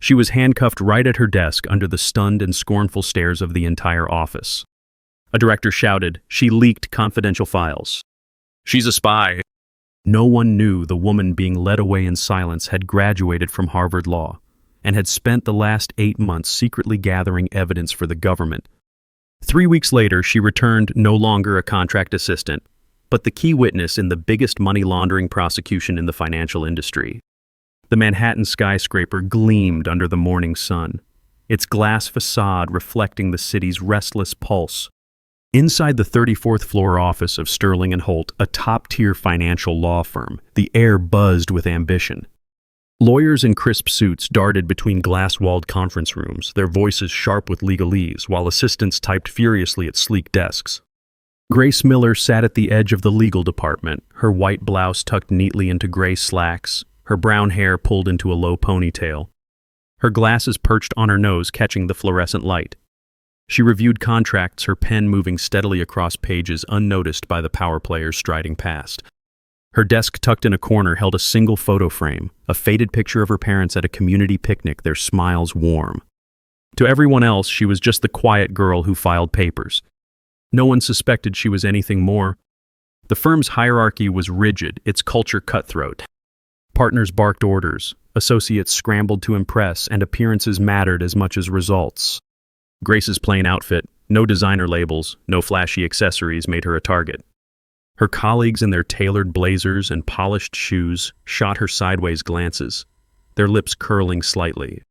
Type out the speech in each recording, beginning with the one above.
She was handcuffed right at her desk under the stunned and scornful stares of the entire office. A director shouted, "She leaked confidential files. She's a spy." No one knew the woman being led away in silence had graduated from Harvard Law and had spent the last 8 months secretly gathering evidence for the government. 3 weeks later, she returned no longer a contract assistant, but the key witness in the biggest money laundering prosecution in the financial industry. The Manhattan skyscraper gleamed under the morning sun, its glass facade reflecting the city's restless pulse. Inside the 34th floor office of Sterling and Holt, a top-tier financial law firm, the air buzzed with ambition. Lawyers in crisp suits darted between glass-walled conference rooms, their voices sharp with legalese, while assistants typed furiously at sleek desks. Grace Miller sat at the edge of the legal department, her white blouse tucked neatly into gray slacks, her brown hair pulled into a low ponytail. Her glasses perched on her nose, catching the fluorescent light. She reviewed contracts, her pen moving steadily across pages unnoticed by the power players striding past. Her desk tucked in a corner held a single photo frame, a faded picture of her parents at a community picnic, their smiles warm. To everyone else, she was just the quiet girl who filed papers. No one suspected she was anything more. The firm's hierarchy was rigid, its culture cutthroat. Partners barked orders, associates scrambled to impress, and appearances mattered as much as results. Grace's plain outfit, no designer labels, no flashy accessories, made her a target. Her colleagues in their tailored blazers and polished shoes shot her sideways glances, their lips curling slightly.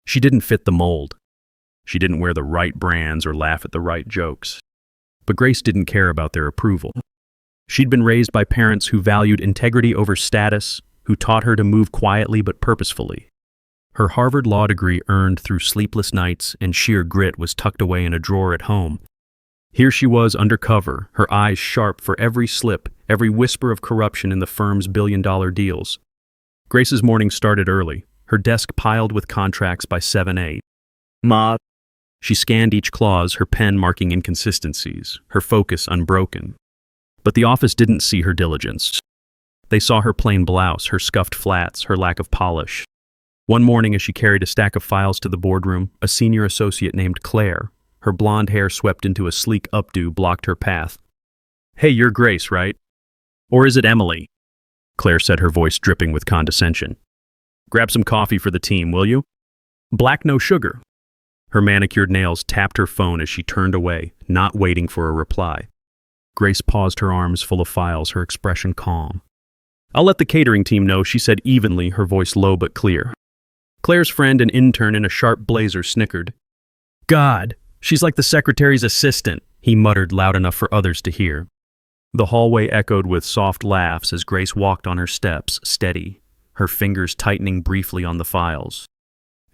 She didn't fit the mold. She didn't wear the right brands or laugh at the right jokes. But Grace didn't care about their approval. She'd been raised by parents who valued integrity over status, who taught her to move quietly but purposefully. Her Harvard law degree earned through sleepless nights and sheer grit was tucked away in a drawer at home. Here she was undercover, her eyes sharp for every slip, every whisper of corruption in the firm's billion-dollar deals. Grace's morning started early, her desk piled with contracts by 7 a.m. "Ma." She scanned each clause, her pen marking inconsistencies, her focus unbroken. But the office didn't see her diligence. They saw her plain blouse, her scuffed flats, her lack of polish. One morning, as she carried a stack of files to the boardroom, a senior associate named Claire, her blonde hair swept into a sleek updo, blocked her path. "Hey, you're Grace, right? Or is it Emily?" Claire said, her voice dripping with condescension. "Grab some coffee for the team, will you? Black, no sugar." Her manicured nails tapped her phone as she turned away, not waiting for a reply. Grace paused, her arms full of files, her expression calm. "I'll let the catering team know," she said evenly, her voice low but clear. Claire's friend, an intern in a sharp blazer, snickered. "God, she's like the secretary's assistant," he muttered loud enough for others to hear. The hallway echoed with soft laughs as Grace walked on her steps, steady, her fingers tightening briefly on the files.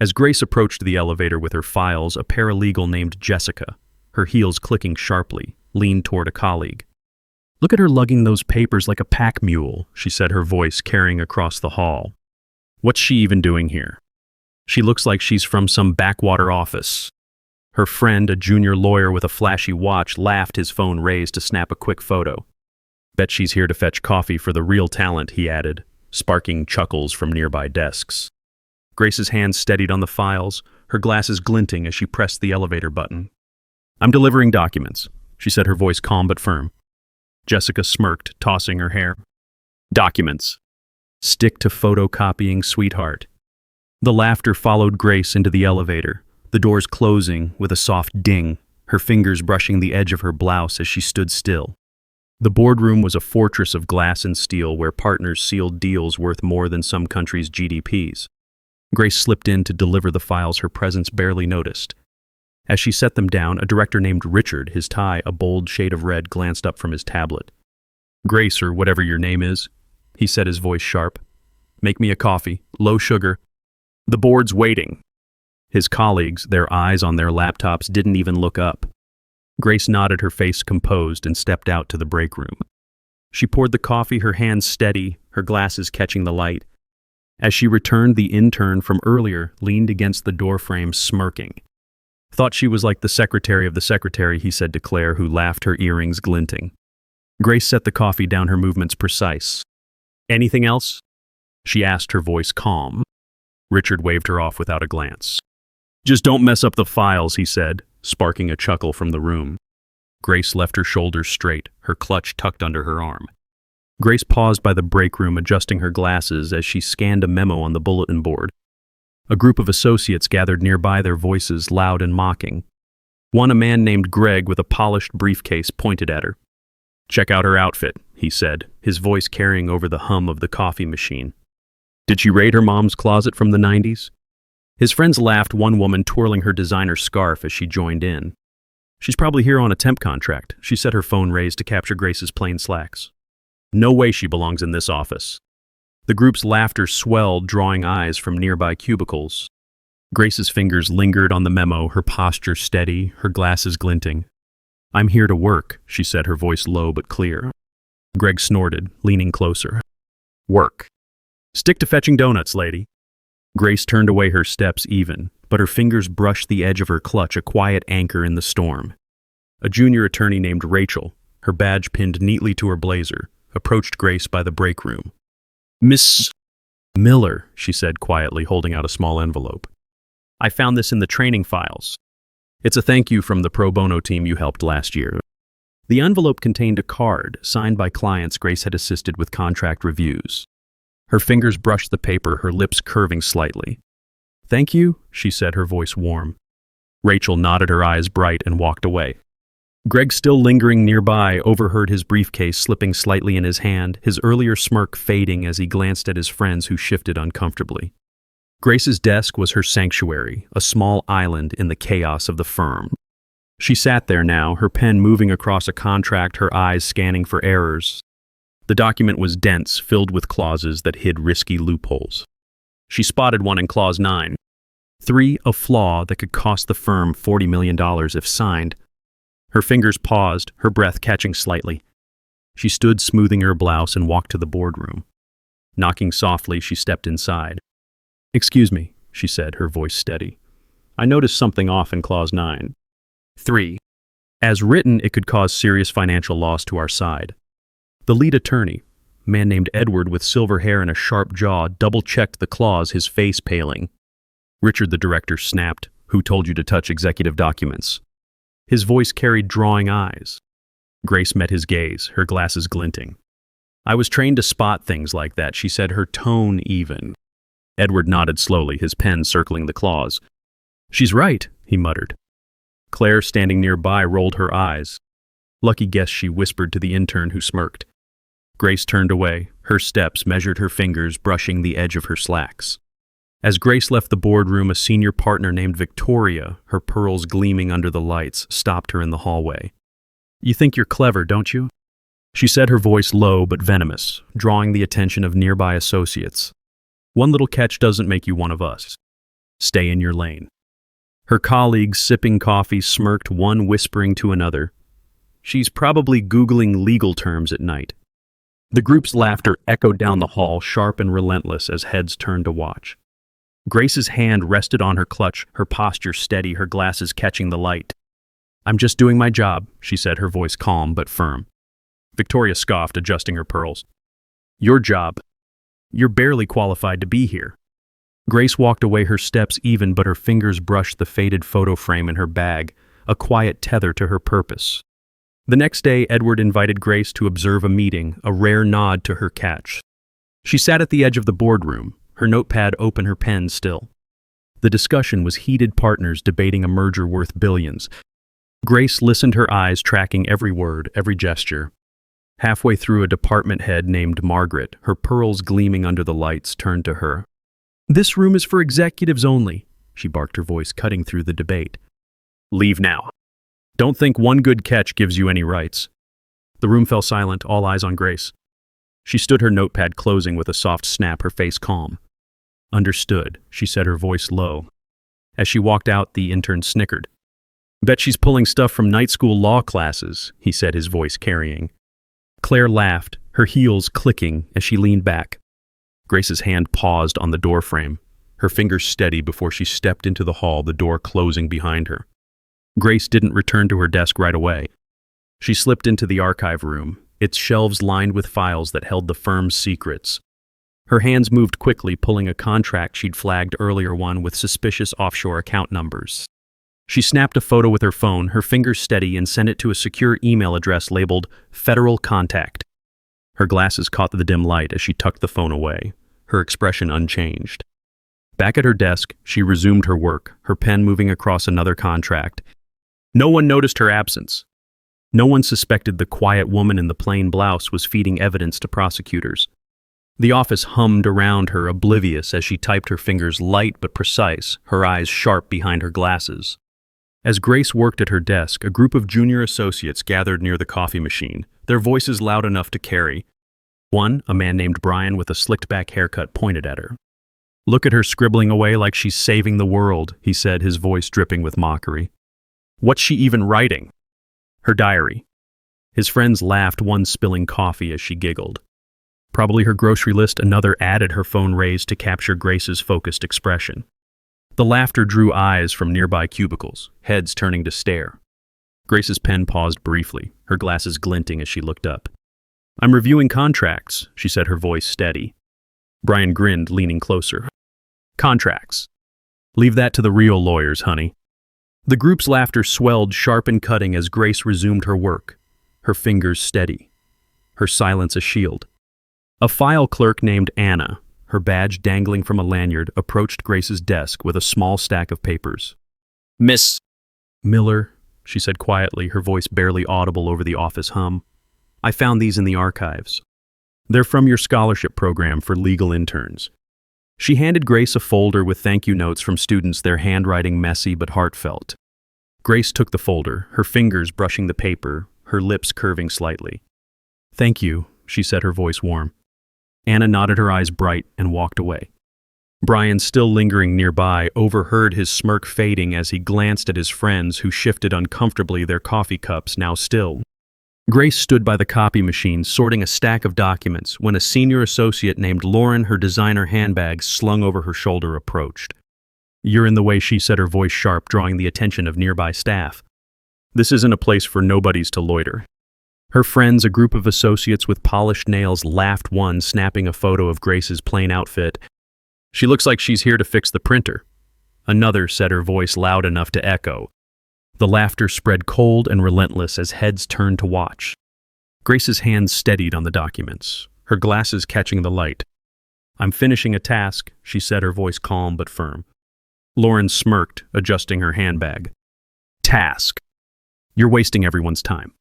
As Grace approached the elevator with her files, a paralegal named Jessica, her heels clicking sharply, leaned toward a colleague. "Look at her lugging those papers like a pack mule," she said, her voice carrying across the hall. "What's she even doing here? She looks like she's from some backwater office." Her friend, a junior lawyer with a flashy watch, laughed, his phone raised to snap a quick photo. "Bet she's here to fetch coffee for the real talent," he added, sparking chuckles from nearby desks. Grace's hands steadied on the files, her glasses glinting as she pressed the elevator button. "I'm delivering documents," she said, her voice calm but firm. Jessica smirked, tossing her hair. "Documents. Stick to photocopying, sweetheart." The laughter followed Grace into the elevator, the doors closing with a soft ding, her fingers brushing the edge of her blouse as she stood still. The boardroom was a fortress of glass and steel where partners sealed deals worth more than some countries' GDPs. Grace slipped in to deliver the files, her presence barely noticed. As she set them down, a director named Richard, his tie a bold shade of red, glanced up from his tablet. "Grace, or whatever your name is," he said, his voice sharp. "Make me a coffee, low sugar. The board's waiting." His colleagues, their eyes on their laptops, didn't even look up. Grace nodded, her face composed, and stepped out to the break room. She poured the coffee, her hands steady, her glasses catching the light. As she returned, the intern from earlier leaned against the doorframe, smirking. "Thought she was like the secretary of the secretary," he said to Claire, who laughed, her earrings glinting. Grace set the coffee down, her movements precise. "Anything else?" she asked, her voice calm. Richard waved her off without a glance. Just don't mess up the files, he said, sparking a chuckle from the room. Grace left her shoulders straight, her clutch tucked under her arm. Grace paused by the break room, adjusting her glasses as she scanned a memo on the bulletin board. A group of associates gathered nearby, their voices loud and mocking. One, a man named Greg with a polished briefcase, pointed at her. "Check out her outfit," he said, his voice carrying over the hum of the coffee machine. "Did she raid her mom's closet from the 90s? His friends laughed, one woman twirling her designer scarf as she joined in. "She's probably here on a temp contract," she said, her phone raised to capture Grace's plain slacks. "No way she belongs in this office." The group's laughter swelled, drawing eyes from nearby cubicles. Grace's fingers lingered on the memo, her posture steady, her glasses glinting. "I'm here to work," she said, her voice low but clear. Greg snorted, leaning closer. "Work. Stick to fetching donuts, lady." Grace turned away, her steps even, but her fingers brushed the edge of her clutch, a quiet anchor in the storm. A junior attorney named Rachel, her badge pinned neatly to her blazer, approached Grace by the break room. "Miss Miller," she said quietly, holding out a small envelope. "I found this in the training files. It's a thank you from the pro bono team you helped last year." The envelope contained a card signed by clients Grace had assisted with contract reviews. Her fingers brushed the paper, her lips curving slightly. "Thank you," she said, her voice warm. Rachel nodded, her eyes bright, and walked away. Greg, still lingering nearby, overheard his briefcase slipping slightly in his hand, his earlier smirk fading as he glanced at his friends who shifted uncomfortably. Grace's desk was her sanctuary, a small island in the chaos of the firm. She sat there now, her pen moving across a contract, her eyes scanning for errors. The document was dense, filled with clauses that hid risky loopholes. She spotted one in Clause 9. 3, a flaw that could cost the firm $40 million if signed. Her fingers paused, her breath catching slightly. She stood, smoothing her blouse, and walked to the boardroom. Knocking softly, she stepped inside. "Excuse me," she said, her voice steady. "I noticed something off in Clause 9. 3. As written, it could cause serious financial loss to our side." The lead attorney, a man named Edward with silver hair and a sharp jaw, double-checked the clause, his face paling. "Richard," the director snapped, "who told you to touch executive documents?" His voice carried drawing eyes. Grace met his gaze, her glasses glinting. "I was trained to spot things like that," she said, her tone even. Edward nodded slowly, his pen circling the clause. "She's right," he muttered. Claire, standing nearby, rolled her eyes. "Lucky guess," she whispered to the intern, who smirked. Grace turned away, her steps measured, her fingers brushing the edge of her slacks. As Grace left the boardroom, a senior partner named Victoria, her pearls gleaming under the lights, stopped her in the hallway. "You think you're clever, don't you?" she said, her voice low but venomous, drawing the attention of nearby associates. "One little catch doesn't make you one of us. Stay in your lane." Her colleagues, sipping coffee, smirked, one whispering to another, "She's probably Googling legal terms at night." The group's laughter echoed down the hall, sharp and relentless, as heads turned to watch. Grace's hand rested on her clutch, her posture steady, her glasses catching the light. "I'm just doing my job," she said, her voice calm but firm. Victoria scoffed, adjusting her pearls. "Your job? You're barely qualified to be here." Grace walked away, her steps even, but her fingers brushed the faded photo frame in her bag, a quiet tether to her purpose. The next day, Edward invited Grace to observe a meeting, a rare nod to her catch. She sat at the edge of the boardroom, her notepad open, her pen still. The discussion was heated, partners debating a merger worth billions. Grace listened, her eyes tracking every word, every gesture. Halfway through, a department head named Margaret, her pearls gleaming under the lights, turned to her. "This room is for executives only," she barked, her voice cutting through the debate. "Leave now. Don't think one good catch gives you any rights." The room fell silent, all eyes on Grace. She stood, her notepad closing with a soft snap, her face calm. "Understood," she said, her voice low. As she walked out, the intern snickered. "Bet she's pulling stuff from night school law classes," he said, his voice carrying. Claire laughed, her heels clicking as she leaned back. Grace's hand paused on the doorframe, her fingers steady before she stepped into the hall, the door closing behind her. Grace didn't return to her desk right away. She slipped into the archive room, its shelves lined with files that held the firm's secrets. Her hands moved quickly, pulling a contract she'd flagged earlier, one with suspicious offshore account numbers. She snapped a photo with her phone, her fingers steady, and sent it to a secure email address labeled Federal Contact. Her glasses caught the dim light as she tucked the phone away, her expression unchanged. Back at her desk, she resumed her work, her pen moving across another contract. No one noticed her absence. No one suspected the quiet woman in the plain blouse was feeding evidence to prosecutors. The office hummed around her, oblivious as she typed, her fingers light but precise, her eyes sharp behind her glasses. As Grace worked at her desk, a group of junior associates gathered near the coffee machine, their voices loud enough to carry. One, a man named Brian with a slicked-back haircut, pointed at her. "Look at her scribbling away like she's saving the world," he said, his voice dripping with mockery. "What's she even writing?" "Her diary." His friends laughed, one spilling coffee as she giggled. "Probably her grocery list," another added, her phone raised to capture Grace's focused expression. The laughter drew eyes from nearby cubicles, heads turning to stare. Grace's pen paused briefly, her glasses glinting as she looked up. "I'm reviewing contracts," she said, her voice steady. Brian grinned, leaning closer. "Contracts. Leave that to the real lawyers, honey." The group's laughter swelled, sharp and cutting, as Grace resumed her work, her fingers steady, her silence a shield. A file clerk named Anna, her badge dangling from a lanyard, approached Grace's desk with a small stack of papers. "Miss Miller," she said quietly, her voice barely audible over the office hum. "I found these in the archives. They're from your scholarship program for legal interns." She handed Grace a folder with thank you notes from students, their handwriting messy but heartfelt. Grace took the folder, her fingers brushing the paper, her lips curving slightly. "Thank you," she said, her voice warm. Anna nodded, her eyes bright, and walked away. Brian, still lingering nearby, overheard his smirk fading as he glanced at his friends, who shifted uncomfortably, their coffee cups now still. Grace stood by the copy machine, sorting a stack of documents, when a senior associate named Lauren, her designer handbag slung over her shoulder, approached. "You're in the way," she said, her voice sharp, drawing the attention of nearby staff. "This isn't a place for nobodies to loiter." Her friends, a group of associates with polished nails, laughed, one snapping a photo of Grace's plain outfit. "She looks like she's here to fix the printer." Another said, her voice loud enough to echo. The laughter spread cold and relentless as heads turned to watch. Grace's hands steadied on the documents, her glasses catching the light. "I'm finishing a task," she said, her voice calm but firm. Lauren smirked, adjusting her handbag. "Task. You're wasting everyone's time."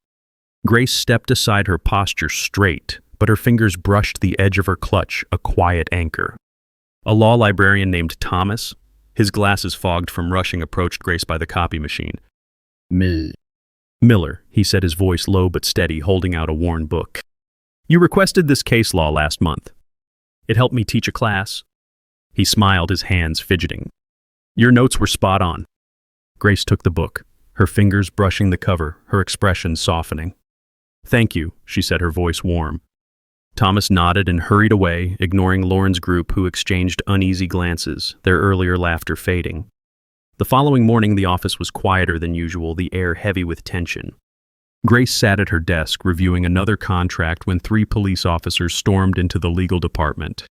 Grace stepped aside, her posture straight, but her fingers brushed the edge of her clutch, a quiet anchor. A law librarian named Thomas, his glasses fogged from rushing, approached Grace by the copy machine. "Me." "Miller," he said, his voice low but steady, holding out a worn book. "You requested this case law last month. It helped me teach a class." He smiled, his hands fidgeting. "Your notes were spot on." Grace took the book, her fingers brushing the cover, her expression softening. "Thank you," she said, her voice warm. Thomas nodded and hurried away, ignoring Lauren's group, who exchanged uneasy glances, their earlier laughter fading. The following morning, the office was quieter than usual, the air heavy with tension. Grace sat at her desk, reviewing another contract, when 3 police officers stormed into the legal department.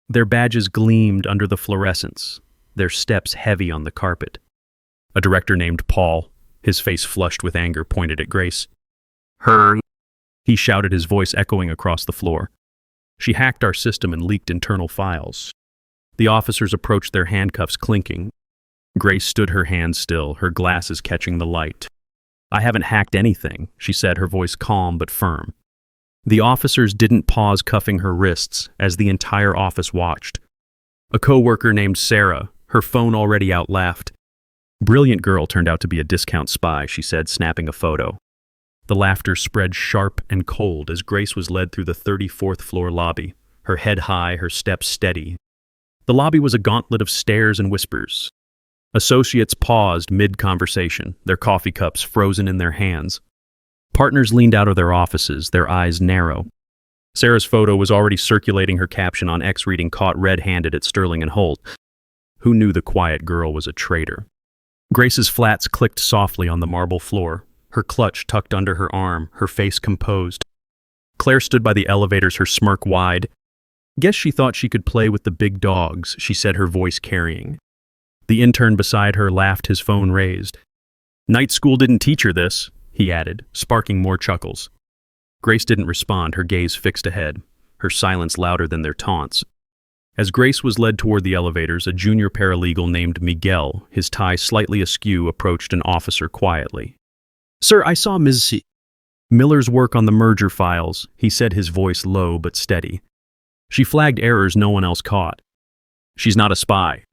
Their badges gleamed under the fluorescence, their steps heavy on the carpet. A director named Paul, his face flushed with anger, pointed at Grace. "Her," he shouted, his voice echoing across the floor. "She hacked our system and leaked internal files." The officers approached, their handcuffs clinking. Grace stood, her hands still, her glasses catching the light. "I haven't hacked anything," she said, her voice calm but firm. The officers didn't pause, cuffing her wrists, as the entire office watched. A co-worker named Sarah, her phone already out, laughed. "Brilliant girl, turned out to be a discount spy," she said, snapping a photo. The laughter spread sharp and cold as Grace was led through the 34th floor lobby, her head high, her steps steady. The lobby was a gauntlet of stares and whispers. Associates paused mid-conversation, their coffee cups frozen in their hands. Partners leaned out of their offices, their eyes narrow. Sarah's photo was already circulating, her caption on X reading, "Caught red-handed at Sterling and Holt." Who knew the quiet girl was a traitor? Grace's flats clicked softly on the marble floor, her clutch tucked under her arm, her face composed. Claire stood by the elevators, her smirk wide. Guess she thought she could play with the big dogs, she said, her voice carrying. The intern beside her laughed, his phone raised. Night school didn't teach her this, he added, sparking more chuckles. Grace didn't respond, her gaze fixed ahead, her silence louder than their taunts. As Grace was led toward the elevators, a junior paralegal named Miguel, his tie slightly askew, approached an officer quietly. Sir, I saw Ms. Miller's work on the merger files, he said, his voice low but steady. She flagged errors no one else caught. She's not a spy.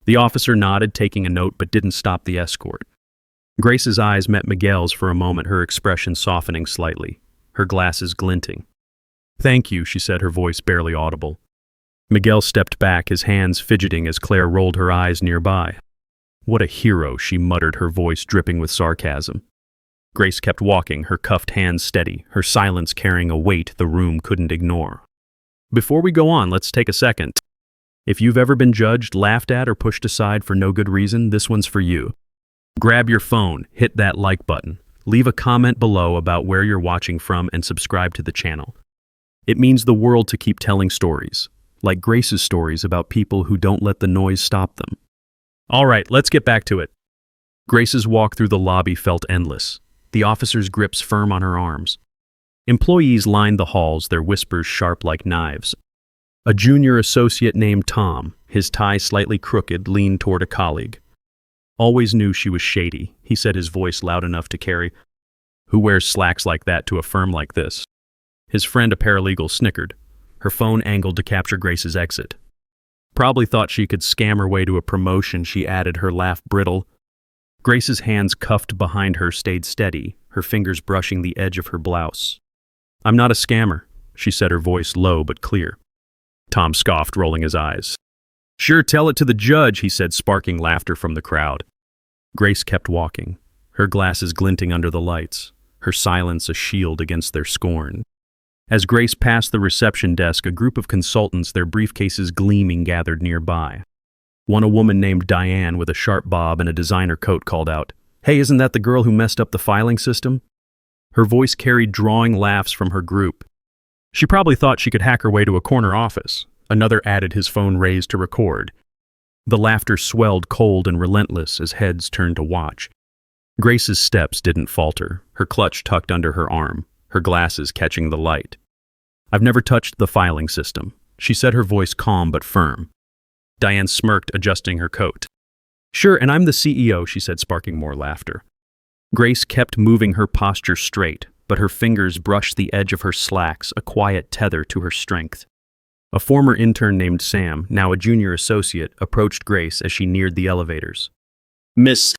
The officer nodded, taking a note, but didn't stop the escort. Grace's eyes met Miguel's for a moment, her expression softening slightly, her glasses glinting. Thank you, she said, her voice barely audible. Miguel stepped back, his hands fidgeting as Claire rolled her eyes nearby. What a hero, she muttered, her voice dripping with sarcasm. Grace kept walking, her cuffed hands steady, her silence carrying a weight the room couldn't ignore. Before we go on, let's take a second. If you've ever been judged, laughed at, or pushed aside for no good reason, this one's for you. Grab your phone, hit that like button, leave a comment below about where you're watching from, and subscribe to the channel. It means the world to keep telling stories, like Grace's stories about people who don't let the noise stop them. All right, let's get back to it. Grace's walk through the lobby felt endless, the officer's grips firm on her arms. Employees lined the halls, their whispers sharp like knives. A junior associate named Tom, his tie slightly crooked, leaned toward a colleague. Always knew she was shady, he said, his voice loud enough to carry. Who wears slacks like that to a firm like this? His friend, a paralegal, snickered, her phone angled to capture Grace's exit. Probably thought she could scam her way to a promotion, she added, her laugh brittle. Grace's hands cuffed behind her stayed steady, her fingers brushing the edge of her blouse. I'm not a scammer, she said, her voice low but clear. Tom scoffed, rolling his eyes. Sure, tell it to the judge, he said, sparking laughter from the crowd. Grace kept walking, her glasses glinting under the lights, her silence a shield against their scorn. As Grace passed the reception desk, a group of consultants, their briefcases gleaming, gathered nearby. One, a woman named Diane with a sharp bob and a designer coat, called out, Hey, isn't that the girl who messed up the filing system? Her voice carried drawing laughs from her group. She probably thought she could hack her way to a corner office. Another added, his phone raised to record. The laughter swelled cold and relentless as heads turned to watch. Grace's steps didn't falter, her clutch tucked under her arm, her glasses catching the light. I've never touched the filing system, she said, her voice calm but firm. Diane smirked, adjusting her coat. Sure, and I'm the CEO, she said, sparking more laughter. Grace kept moving, her posture straight, but her fingers brushed the edge of her slacks, a quiet tether to her strength. A former intern named Sam, now a junior associate, approached Grace as she neared the elevators. Miss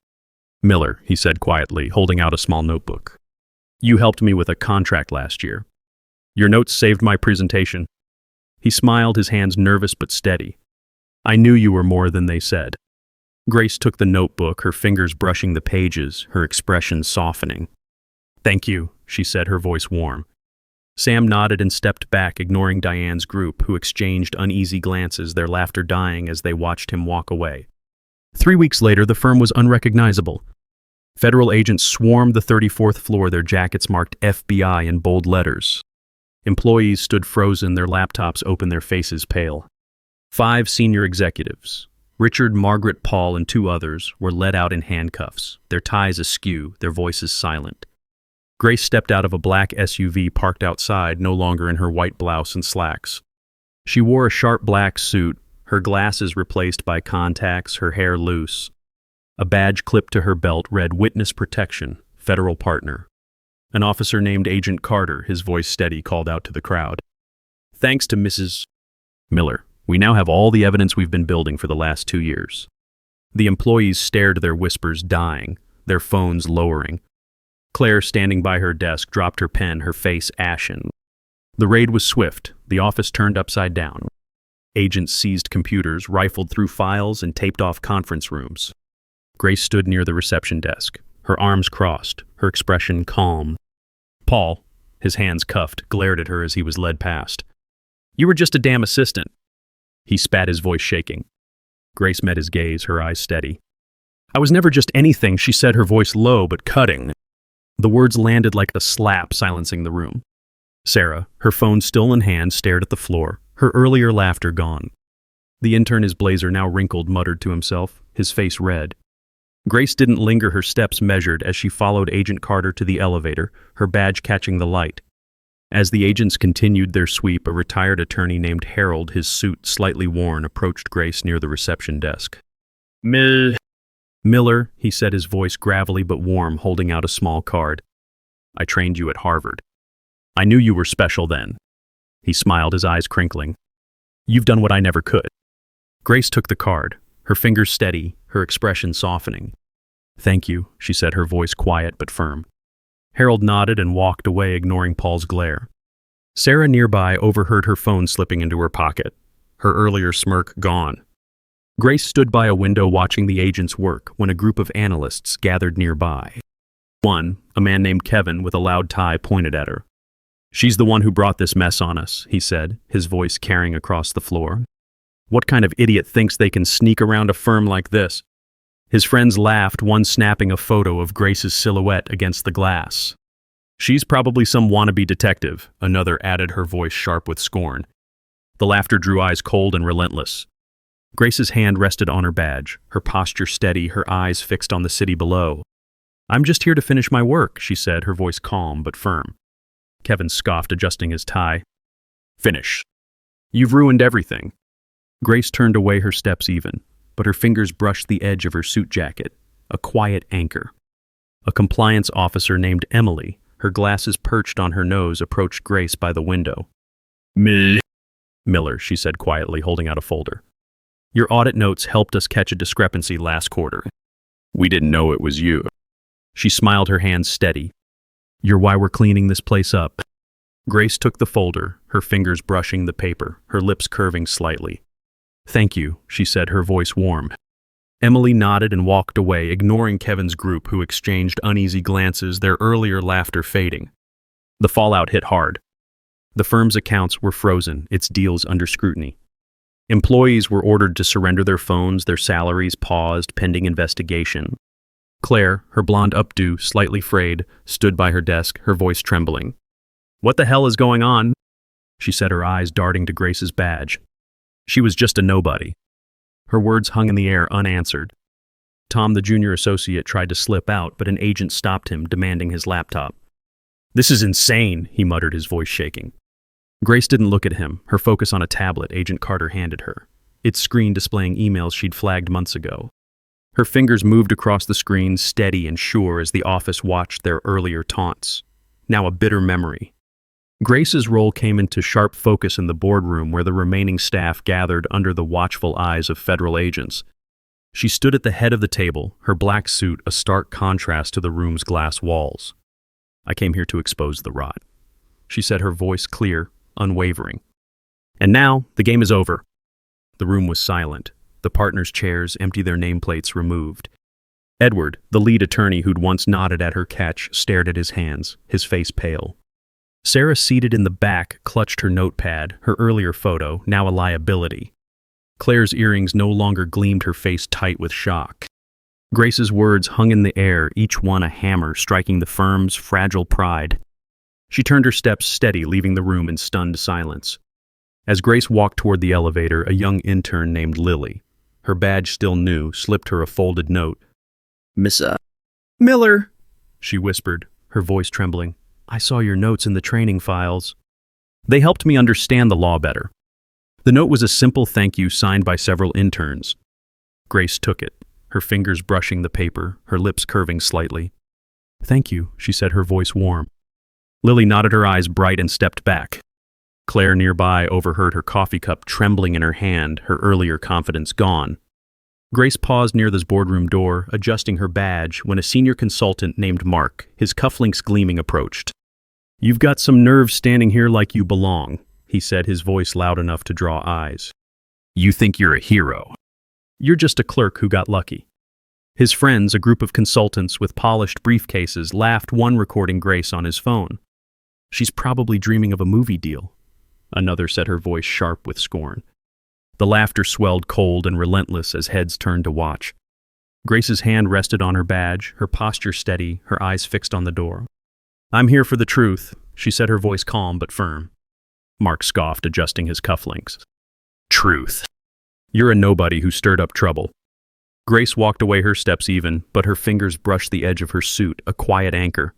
Miller, he said quietly, holding out a small notebook. You helped me with a contract last year. Your notes saved my presentation. He smiled, his hands nervous but steady. I knew you were more than they said. Grace took the notebook, her fingers brushing the pages, her expression softening. Thank you, she said, her voice warm. Sam nodded and stepped back, ignoring Diane's group, who exchanged uneasy glances, their laughter dying as they watched him walk away. 3 weeks later, the firm was unrecognizable. Federal agents swarmed the 34th floor, their jackets marked FBI in bold letters. Employees stood frozen, their laptops open, their faces pale. 5 senior executives, Richard, Margaret, Paul, and 2 others, were led out in handcuffs, their ties askew, their voices silent. Grace stepped out of a black SUV parked outside, no longer in her white blouse and slacks. She wore a sharp black suit, her glasses replaced by contacts, her hair loose. A badge clipped to her belt read Witness Protection, Federal Partner. An officer named Agent Carter, his voice steady, called out to the crowd. Thanks to Mrs. Miller, we now have all the evidence we've been building for the last 2 years. The employees stared, their whispers dying, their phones lowering. Claire, standing by her desk, dropped her pen, her face ashen. The raid was swift, the office turned upside down. Agents seized computers, rifled through files, and taped off conference rooms. Grace stood near the reception desk, her arms crossed, her expression calm. Paul, his hands cuffed, glared at her as he was led past. You were just a damn assistant. He spat, his voice shaking. Grace met his gaze, her eyes steady. I was never just anything, she said, her voice low but cutting. The words landed like a slap, silencing the room. Sarah, her phone still in hand, stared at the floor, her earlier laughter gone. The intern, his blazer now wrinkled, muttered to himself, his face red. Grace didn't linger, her steps measured as she followed Agent Carter to the elevator, her badge catching the light. As the agents continued their sweep, a retired attorney named Harold, his suit slightly worn, approached Grace near the reception desk. Miller, he said, his voice gravelly but warm, holding out a small card. I trained you at Harvard. I knew you were special then. He smiled, his eyes crinkling. You've done what I never could. Grace took the card, her fingers steady, her expression softening. Thank you, she said, her voice quiet but firm. Harold nodded and walked away, ignoring Paul's glare. Sarah nearby overheard her phone slipping into her pocket, her earlier smirk gone. Grace stood by a window watching the agents work when a group of analysts gathered nearby. One, a man named Kevin with a loud tie, pointed at her. She's the one who brought this mess on us, he said, his voice carrying across the floor. What kind of idiot thinks they can sneak around a firm like this? His friends laughed, one snapping a photo of Grace's silhouette against the glass. She's probably some wannabe detective, another added, her voice sharp with scorn. The laughter drew eyes cold and relentless. Grace's hand rested on her badge, her posture steady, her eyes fixed on the city below. I'm just here to finish my work, she said, her voice calm but firm. Kevin scoffed, adjusting his tie. Finish. You've ruined everything. Grace turned away, her steps even, but her fingers brushed the edge of her suit jacket, a quiet anchor. A compliance officer named Emily, her glasses perched on her nose, approached Grace by the window. Miller, she said quietly, holding out a folder. Your audit notes helped us catch a discrepancy last quarter. We didn't know it was you. She smiled, her hands steady. You're why we're cleaning this place up. Grace took the folder, her fingers brushing the paper, her lips curving slightly. Thank you, she said, her voice warm. Emily nodded and walked away, ignoring Kevin's group, who exchanged uneasy glances, their earlier laughter fading. The fallout hit hard. The firm's accounts were frozen, its deals under scrutiny. Employees were ordered to surrender their phones, their salaries paused pending investigation. Claire, her blonde updo slightly frayed, stood by her desk, her voice trembling. What the hell is going on? She said, her eyes darting to Grace's badge. She was just a nobody. Her words hung in the air unanswered. Tom, the junior associate, tried to slip out, but an agent stopped him, demanding his laptop. This is insane, he muttered, his voice shaking. Grace didn't look at him, her focus on a tablet Agent Carter handed her, its screen displaying emails she'd flagged months ago. Her fingers moved across the screen, steady and sure, as the office watched their earlier taunts. Now a bitter memory. Grace's role came into sharp focus in the boardroom where the remaining staff gathered under the watchful eyes of federal agents. She stood at the head of the table, her black suit a stark contrast to the room's glass walls. I came here to expose the rot, she said, her voice clear, unwavering. And now, the game is over. The room was silent, the partners' chairs empty, their nameplates removed. Edward, the lead attorney who'd once nodded at her catch, stared at his hands, his face pale. Sarah, seated in the back, clutched her notepad, her earlier photo, now a liability. Claire's earrings no longer gleamed, her face tight with shock. Grace's words hung in the air, each one a hammer striking the firm's fragile pride. She turned her steps steady, leaving the room in stunned silence. As Grace walked toward the elevator, a young intern named Lily, her badge still new, slipped her a folded note. Miss Miller, she whispered, her voice trembling. I saw your notes in the training files. They helped me understand the law better. The note was a simple thank you signed by several interns. Grace took it, her fingers brushing the paper, her lips curving slightly. Thank you, she said, her voice warm. Lily nodded, her eyes bright, and stepped back. Claire nearby overheard her coffee cup trembling in her hand, her earlier confidence gone. Grace paused near the boardroom door, adjusting her badge, when a senior consultant named Mark, his cufflinks gleaming, approached. You've got some nerve standing here like you belong, he said, his voice loud enough to draw eyes. You think you're a hero. You're just a clerk who got lucky. His friends, a group of consultants with polished briefcases, laughed, one recording Grace on his phone. She's probably dreaming of a movie deal, another said, her voice sharp with scorn. The laughter swelled cold and relentless as heads turned to watch. Grace's hand rested on her badge, her posture steady, her eyes fixed on the door. I'm here for the truth, she said, her voice calm but firm. Mark scoffed, adjusting his cufflinks. Truth. You're a nobody who stirred up trouble. Grace walked away, her steps even, but her fingers brushed the edge of her suit, a quiet anchor.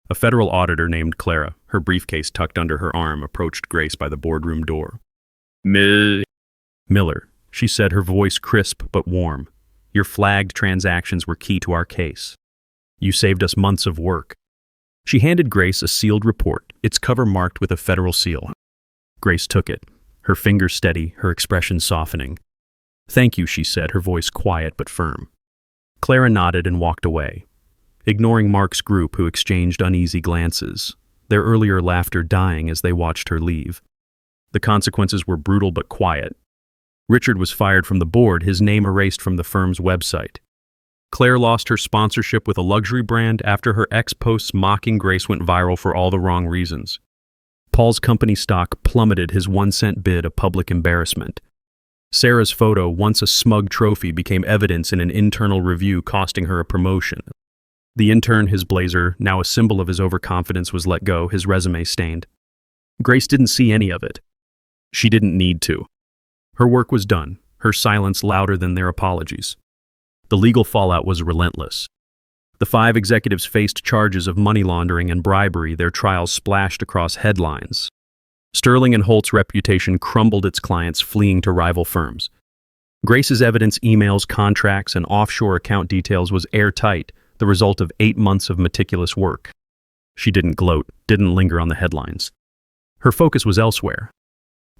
A federal auditor named Clara, her briefcase tucked under her arm, approached Grace by the boardroom door. Miller, she said, her voice crisp but warm. Your flagged transactions were key to our case. You saved us months of work. She handed Grace a sealed report, its cover marked with a federal seal. Grace took it, her fingers steady, her expression softening. Thank you, she said, her voice quiet but firm. Clara nodded and walked away, ignoring Mark's group, who exchanged uneasy glances, their earlier laughter dying as they watched her leave. The consequences were brutal but quiet. Richard was fired from the board, his name erased from the firm's website. Claire lost her sponsorship with a luxury brand after her ex-posts mocking Grace went viral for all the wrong reasons. Paul's company stock plummeted, his 1-cent bid a public embarrassment. Sarah's photo, once a smug trophy, became evidence in an internal review, costing her a promotion. The intern, his blazer, now a symbol of his overconfidence, was let go, his resume stained. Grace didn't see any of it. She didn't need to. Her work was done, her silence louder than their apologies. The legal fallout was relentless. The 5 executives faced charges of money laundering and bribery, their trials splashed across headlines. Sterling and Holt's reputation crumbled, its clients fleeing to rival firms. Grace's evidence, emails, contracts, and offshore account details was airtight, the result of 8 months of meticulous work. She didn't gloat, didn't linger on the headlines. Her focus was elsewhere.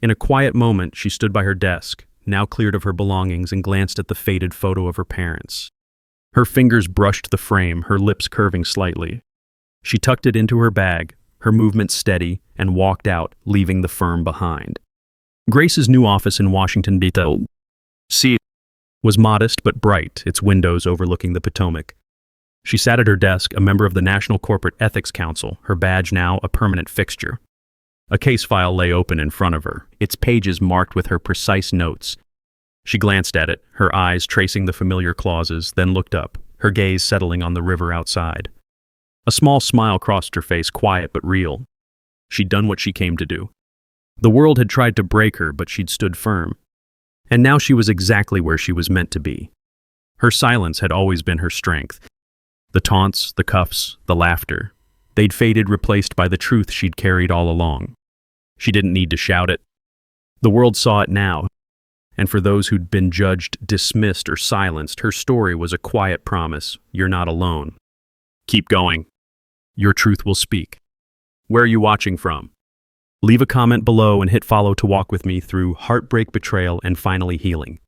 In a quiet moment, she stood by her desk, now cleared of her belongings, and glanced at the faded photo of her parents. Her fingers brushed the frame, her lips curving slightly. She tucked it into her bag, her movement steady, and walked out, leaving the firm behind. Grace's new office in Washington, D.C. was modest but bright, its windows overlooking the Potomac. She sat at her desk, a member of the National Corporate Ethics Council, her badge now a permanent fixture. A case file lay open in front of her, its pages marked with her precise notes. She glanced at it, her eyes tracing the familiar clauses, then looked up, her gaze settling on the river outside. A small smile crossed her face, quiet but real. She'd done what she came to do. The world had tried to break her, but she'd stood firm. And now she was exactly where she was meant to be. Her silence had always been her strength. The taunts, the cuffs, the laughter, they'd faded, replaced by the truth she'd carried all along. She didn't need to shout it. The world saw it now, and for those who'd been judged, dismissed, or silenced, her story was a quiet promise: you're not alone. Keep going. Your truth will speak. Where are you watching from? Leave a comment below and hit follow to walk with me through heartbreak, betrayal, and finally healing.